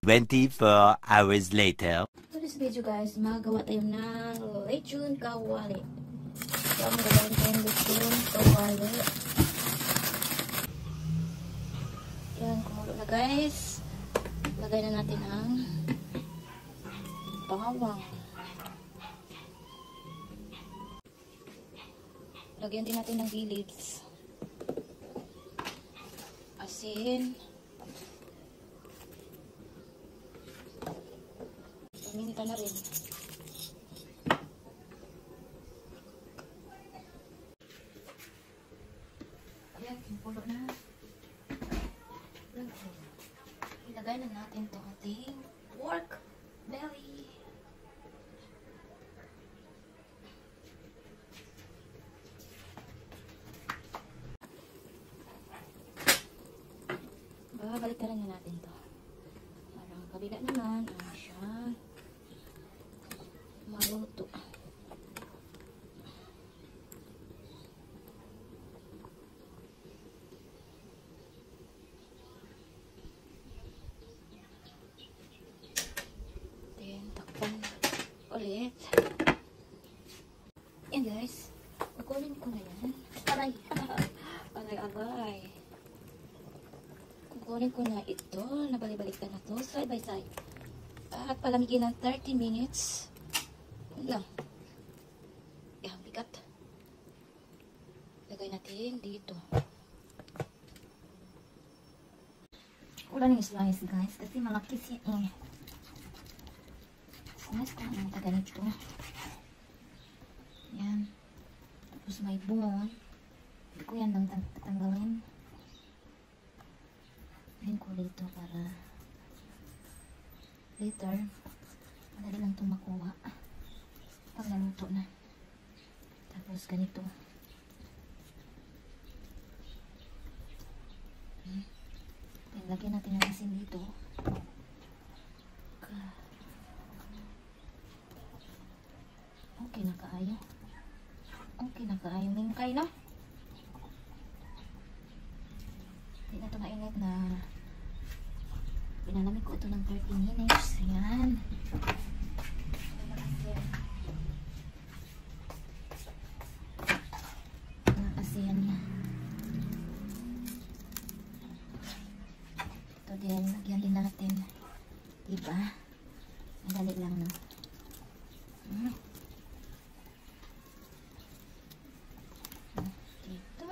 24 hours later. For this video guys, magawa tayo ng lechon kawali. So, magagawa tayo ng lechon kawali. Yan, kumulo na guys. Lagay na natin ang bawang. Lagyan din natin ng gillids. Asin. Paminta na rin. Ayan, kumulo na. Ilagay na natin ito ating pork belly. Baliktaran na natin ito. Parang kabila naman, siya maluto. Then, takpan ulit. Yan guys. Kukunin ko na yan. Aray! Aray! Kukunin ko na ito. Nabalik-balikan na ito. Side by side. At palamigin ng 30 minutes. Lang. Yan, bigat. Lagay natin dito. Ulan yung slice guys. Kasi malaki siya eh. Slice ko ang ganito. Yan. Tapos may bone. Hindi ko yan lang tanggalin. Ayan ko dito para later madali lang itong makuha pag naluto na. Tapos ganito. Lagyan natin ng asin dito. Okay na kaayo. Okay na kaayo. Mingkay na. Hindi na ito mainit na pinalamig ko ito ng 30 minutes. Ayan. Asin niya. Ito din. Lagyan din natin. Diba? Madali lang no. Dito.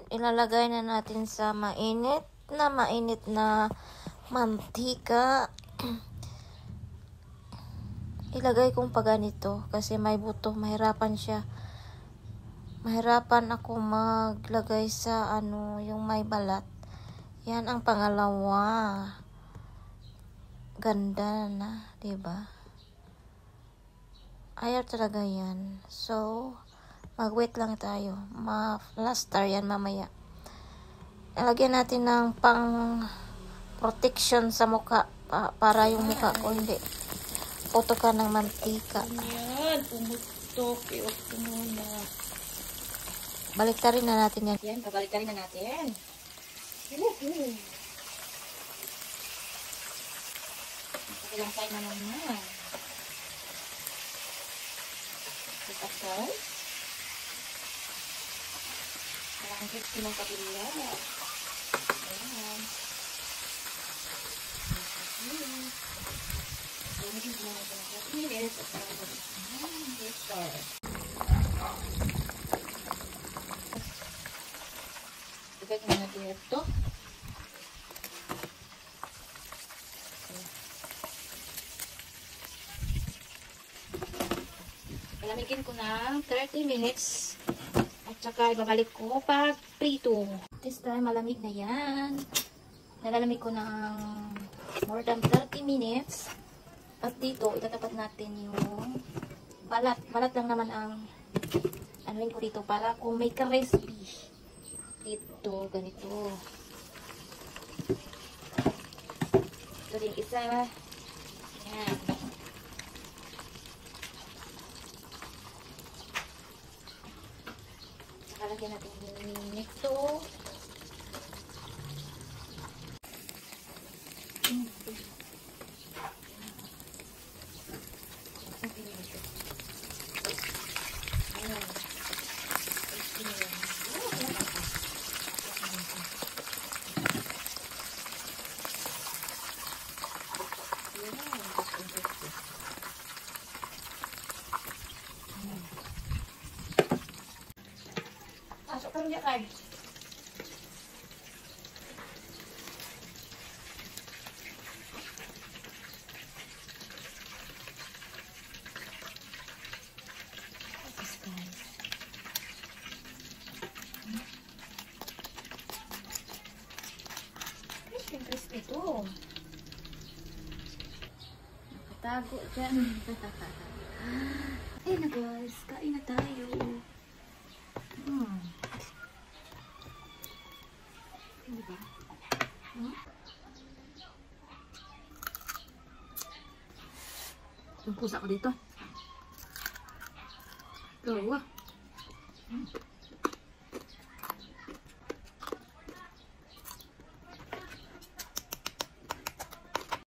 Ilalagay na natin sa mainit na mantika. Ilagay kong pa ganito kasi may buto, mahirapan siya. Mahirapan ako maglagay sa yung may balat. Yan ang pangalawa. Ganda na, 'di ba? Ayaw talaga yan. So, mag-wait lang tayo. Ma-plaster yan mamaya. Ilagyan natin ng pang protection sa mukha. Para yung mukha ko hindi putukan ng mantika. Yan. Pumutok. Iwag ko muna. Baliktarin na natin yan. Yan. Pabaliktarin na natin. Ilang tayo na naman. Itakal. Ang crispy ng kabila. Ayan. Ibig na natin ito. Palamigin ko na 30 minutes. At saka ibabalik ko pag prito. This time malamig na yan. Nalalamig ko ng more than 30 minutes. At dito itatapat natin yung balat. Balat lang naman ang anuin ko dito para kung may crispy. Dito, ganito. Ito din isa. Yan. Lalagyan natin nito. Masuk ka rin kay. Crispy to. Nakatago dyan. Ayun na guys, kain na tayo. Diba? Yung pusa ko dito. Gawa.